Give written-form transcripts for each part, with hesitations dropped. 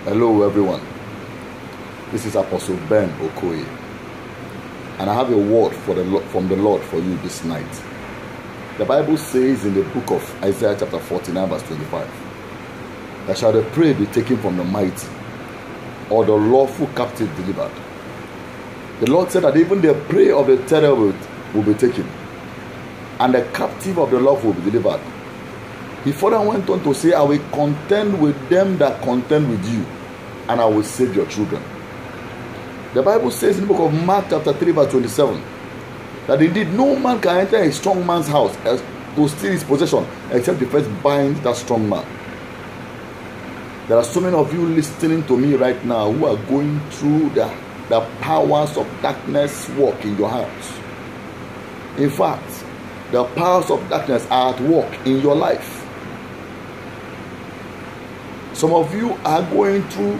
Hello everyone, this is Apostle Ben Okoye, and I have a word from the Lord for you this night. The Bible says in the book of Isaiah chapter 49 verse 25, that shall the prey be taken from the mighty, or the lawful captive delivered. The Lord said that even the prey of the terrible will be taken, and the captive of the lawful will be delivered. He further went on to say, I will contend with them that contend with you, and I will save your children. The Bible says in the book of Mark chapter 3 verse 27, that indeed no man can enter a strong man's house to steal his possession, except he first binds that strong man. There are so many of you listening to me right now who are going through the powers of darkness work in your house. In fact, the powers of darkness are at work in your life. Some of you are going through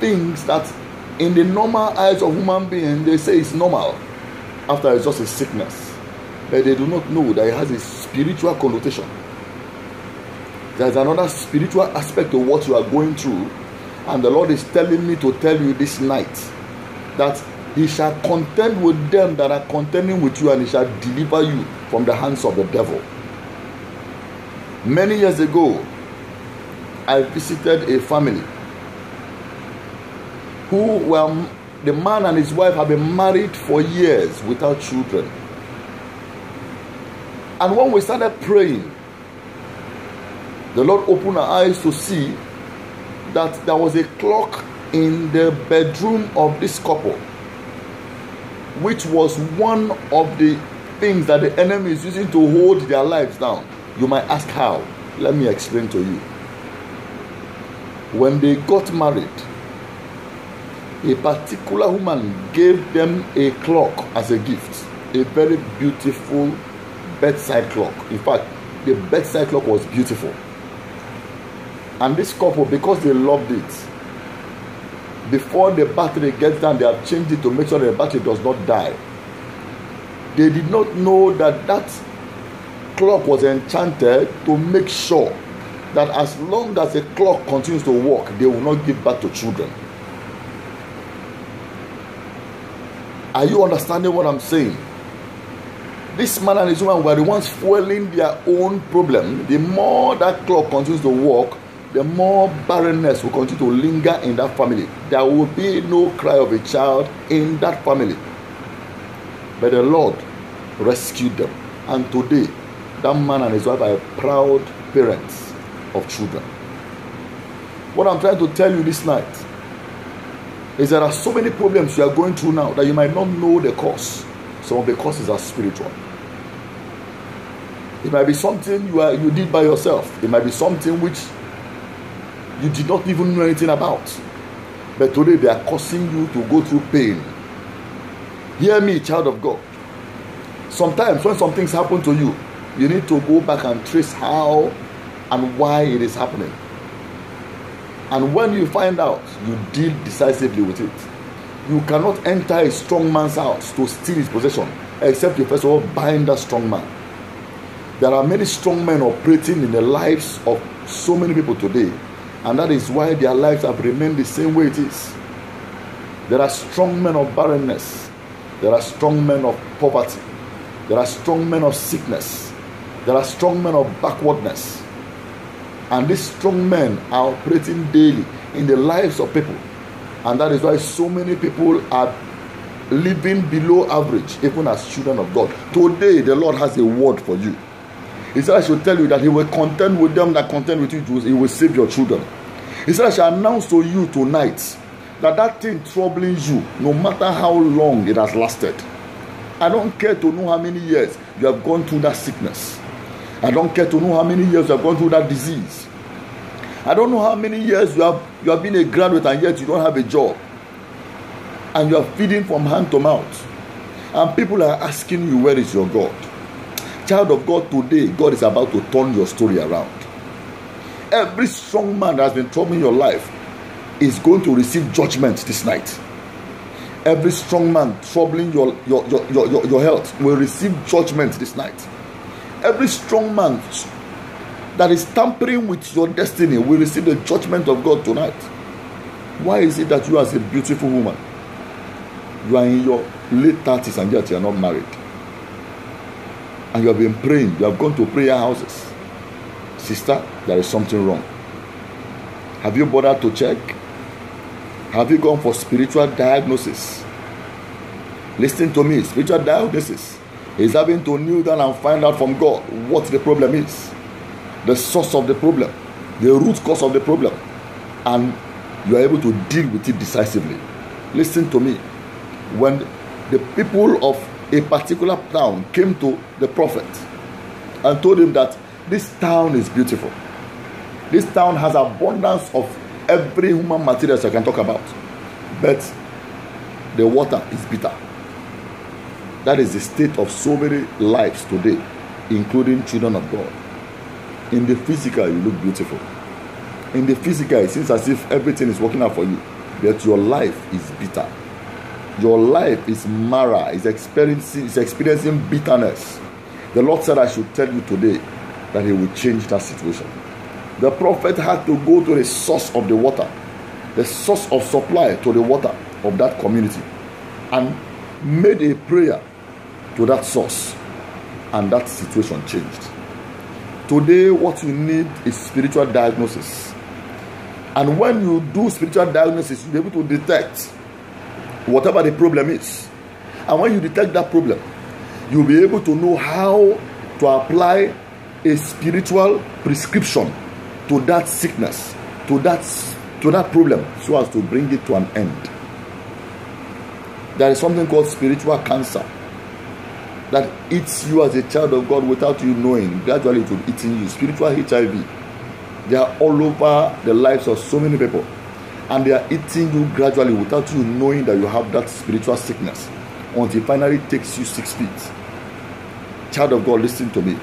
things that in the normal eyes of human beings, they say it's normal. After it's just a sickness. But they do not know that it has a spiritual connotation. There's another spiritual aspect of what you are going through. And the Lord is telling me to tell you this night that He shall contend with them that are contending with you, and He shall deliver you from the hands of the devil. Many years ago, I visited a family who were, the man and his wife have been married for years without children. And when we started praying, the Lord opened our eyes to see that there was a clock in the bedroom of this couple, which was one of the things that the enemy is using to hold their lives down. You might ask how. Let me explain to you. When they got married, a particular woman gave them a clock as a gift, a very beautiful bedside clock. In fact, the bedside clock was beautiful. And this couple, because they loved it, before the battery gets down, they have changed it to make sure that the battery does not die. They did not know that that clock was enchanted to make sure that as long as the clock continues to work, they will not give back to children. Are you understanding what I'm saying? This man and his woman were the ones fueling their own problem. The more that clock continues to work, the more barrenness will continue to linger in that family. There will be no cry of a child in that family. But the Lord rescued them. And today, that man and his wife are proud parents of children. What I'm trying to tell you this night is there are so many problems you are going through now that you might not know the cause. Some of the causes are spiritual. It might be something you did by yourself. It might be something which you did not even know anything about. But today they are causing you to go through pain. Hear me, child of God. Sometimes when some things happen to you, you need to go back and trace how and why it is happening. And when you find out, you deal decisively with it. You cannot enter a strong man's house to steal his possession, except you first of all bind that strong man. There are many strong men operating in the lives of so many people today, and that is why their lives have remained the same way it is. There are strong men of barrenness. There are strong men of poverty. There are strong men of sickness. There are strong men of backwardness. And these strong men are operating daily in the lives of people. And that is why so many people are living below average, even as children of God. Today, the Lord has a word for you. He said, I should tell you that He will contend with them that contend with you. He will save your children. He said, I shall announce to you tonight that thing troubling you, no matter how long it has lasted. I don't care to know how many years you have gone through that sickness. I don't care to know how many years you have gone through that disease. I don't know how many years you have been a graduate and yet you don't have a job. And you are feeding from hand to mouth. And people are asking you, where is your God? Child of God, today, God is about to turn your story around. Every strong man that has been troubling your life is going to receive judgment this night. Every strong man troubling your health will receive judgment this night. Every strong man that is tampering with your destiny will receive the judgment of God tonight. Why is it that you, as a beautiful woman, you are in your late 30s and yet you are not married? And you have been praying, you have gone to prayer houses. Sister, there is something wrong. Have you bothered to check? Have you gone for spiritual diagnosis? Listen to me, spiritual diagnosis is having to kneel down and find out from God what the problem is, the source of the problem, the root cause of the problem, and you are able to deal with it decisively. Listen to me. When the people of a particular town came to the prophet and told him that this town is beautiful, this town has abundance of every human materials I can talk about, but the water is bitter. That is the state of so many lives today, including children of God. In the physical, you look beautiful. In the physical, it seems as if everything is working out for you, but your life is bitter. Your life is mara, is experiencing bitterness. The Lord said I should tell you today that He will change that situation. The prophet had to go to the source of the water, the source of supply to the water of that community, and made a prayer to that source, and that situation changed. Today, what you need is spiritual diagnosis. And when you do spiritual diagnosis, you'll be able to detect whatever the problem is. And when you detect that problem, you'll be able to know how to apply a spiritual prescription to that sickness, to that problem, so as to bring it to an end. There is something called spiritual cancer that eats you as a child of God without you knowing. Gradually it will eat in you. Spiritual HIV. They are all over the lives of so many people, and they are eating you gradually without you knowing that you have that spiritual sickness, until it finally takes you 6 feet. Child of God, listen to me.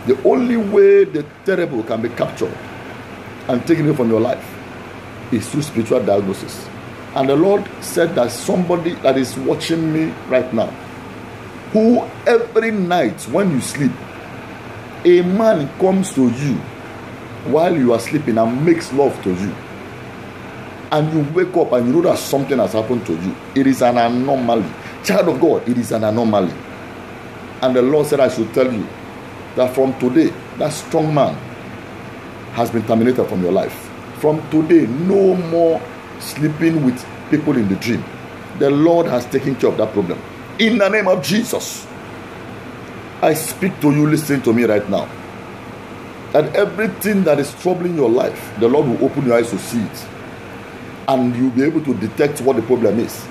The only way the terrible can be captured and taken away from your life is through spiritual diagnosis. And the Lord said that somebody that is watching me right now, who every night when you sleep, a man comes to you while you are sleeping and makes love to you, and you wake up and you know that something has happened to you. It is an anomaly. Child of God, it is an anomaly. And the Lord said I should tell you that from today, that strong man has been terminated from your life. From today, no more sleeping with people in the dream. The Lord has taken care of that problem. In the name of Jesus, I speak to you, listen to me right now, that everything that is troubling your life, the Lord will open your eyes to see it, and you'll be able to detect what the problem is,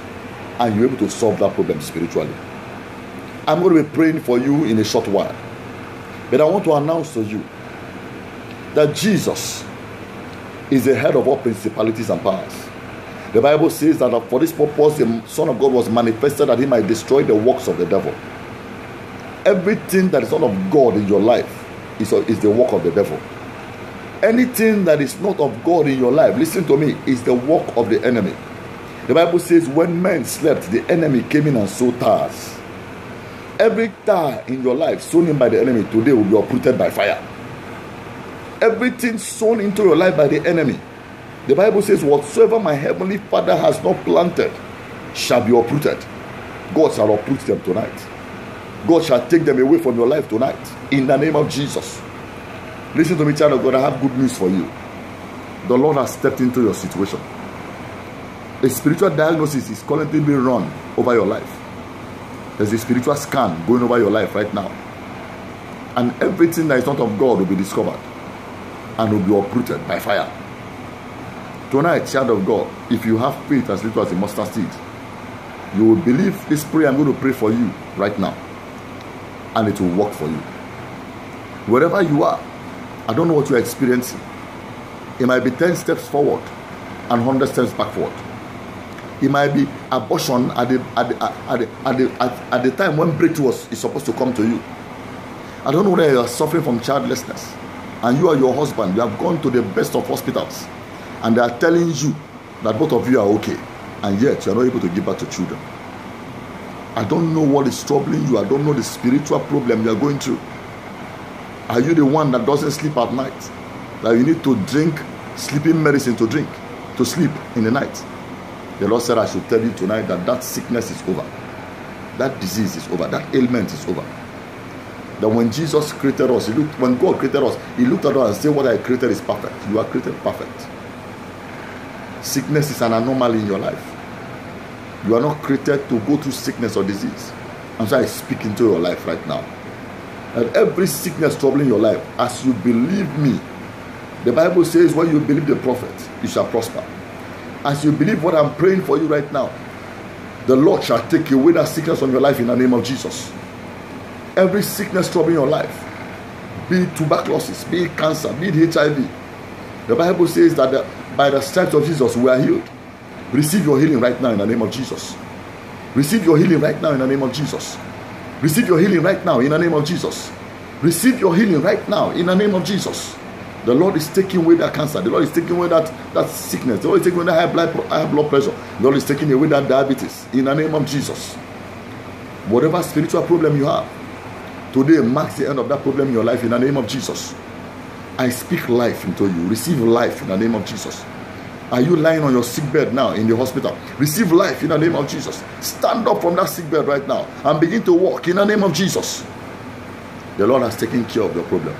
and you're able to solve that problem spiritually. I'm going to be praying for you in a short while, but I want to announce to you that Jesus is the head of all principalities and powers. The Bible says that for this purpose the Son of God was manifested, that He might destroy the works of the devil. Everything that is not of God in your life is the work of the devil. Anything that is not of God in your life, listen to me, is the work of the enemy. The Bible says when men slept, the enemy came in and sowed tares. Every tare in your life sown in by the enemy today will be uprooted by fire. Everything sown into your life by the enemy, the Bible says whatsoever my heavenly Father has not planted shall be uprooted. God shall uproot them tonight. God shall take them away from your life tonight, in the name of Jesus. Listen to me, child of God, I have good news for you. The Lord has stepped into your situation. A spiritual diagnosis is currently being run over your life. There's a spiritual scan going over your life right now, and everything that is not of God will be discovered and will be uprooted by fire. Tonight, child of God, if you have faith as little as a mustard seed, you will believe this prayer I'm going to pray for you right now, and it will work for you. Wherever you are, I don't know what you're experiencing. It might be 10 steps forward and 100 steps backward. It might be abortion at the time when breakthrough is supposed to come to you. I don't know whether you are suffering from childlessness, and you and your husband, you have gone to the best of hospitals, and they are telling you that both of you are okay, and yet you are not able to give birth to children. I don't know what is troubling you. I don't know the spiritual problem you are going through. Are you the one that doesn't sleep at night, that you need to drink sleeping medicine to to sleep in the night. The Lord said I should tell you tonight that that sickness is over. That disease is over. That ailment is over. That when Jesus created us, when God created us, He looked at us and said, what I created is perfect. You are created perfect. Sickness is an anomaly in your life. You are not created to go through sickness or disease. And so I speak into your life right now. And every sickness troubling your life, as you believe me, the Bible says when you believe the prophet, you shall prosper. As you believe what I'm praying for you right now, the Lord shall take away that sickness from your life in the name of Jesus. Every sickness troubling your life, be it tuberculosis, be it cancer, be it HIV, the Bible says that by the stripes of Jesus we are healed. Receive your healing right now in the name of Jesus. Receive your healing right now in the name of Jesus. Receive your healing right now in the name of Jesus. Receive your healing right now in the name of Jesus. The Lord is taking away that cancer. The Lord is taking away that sickness. The Lord is taking away that high blood pressure. The Lord is taking away that diabetes in the name of Jesus. Whatever spiritual problem you have, today marks the end of that problem in your life in the name of Jesus. I speak life into you. Receive life in the name of Jesus. Are you lying on your sick bed now in the hospital? Receive life in the name of Jesus. Stand up from that sick bed right now and begin to walk in the name of Jesus. The Lord has taken care of your problem.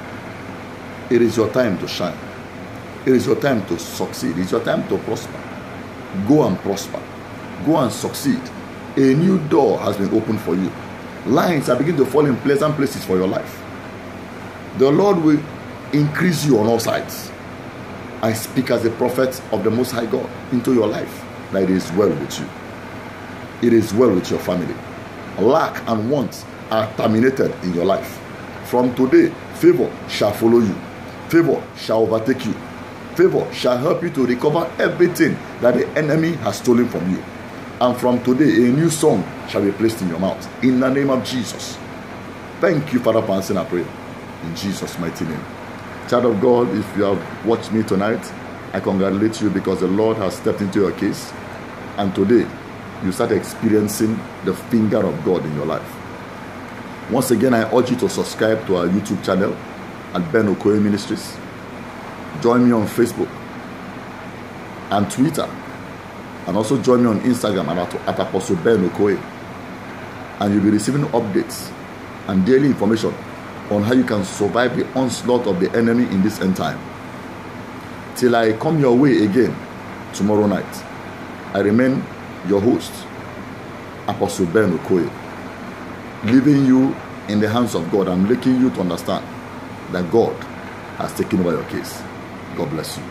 It is your time to shine. It is your time to succeed. It is your time to prosper. Go and prosper. Go and succeed. A new door has been opened for you. Lines are beginning to fall in pleasant places for your life. The Lord will increase you on all sides. I speak as a prophet of the Most High God into your life that it is well with you. It is well with your family. Lack and want are terminated in your life. From today, favor shall follow you. Favor shall overtake you. Favor shall help you to recover everything that the enemy has stolen from you. And from today, a new song shall be placed in your mouth. In the name of Jesus. Thank you, Father, for answering our prayer. In Jesus' mighty name. Child of God, if you have watched me tonight, I congratulate you because the Lord has stepped into your case. And today, you start experiencing the finger of God in your life. Once again, I urge you to subscribe to our YouTube channel at Ben Okoye Ministries. Join me on Facebook and Twitter. And also join me on Instagram at Apostle Ben Okoye. And you'll be receiving updates and daily information on how you can survive the onslaught of the enemy in this end time. Till I come your way again tomorrow night, I remain your host, Apostle Ben Okoye, leaving you in the hands of God and making you to understand that God has taken over your case. God bless you.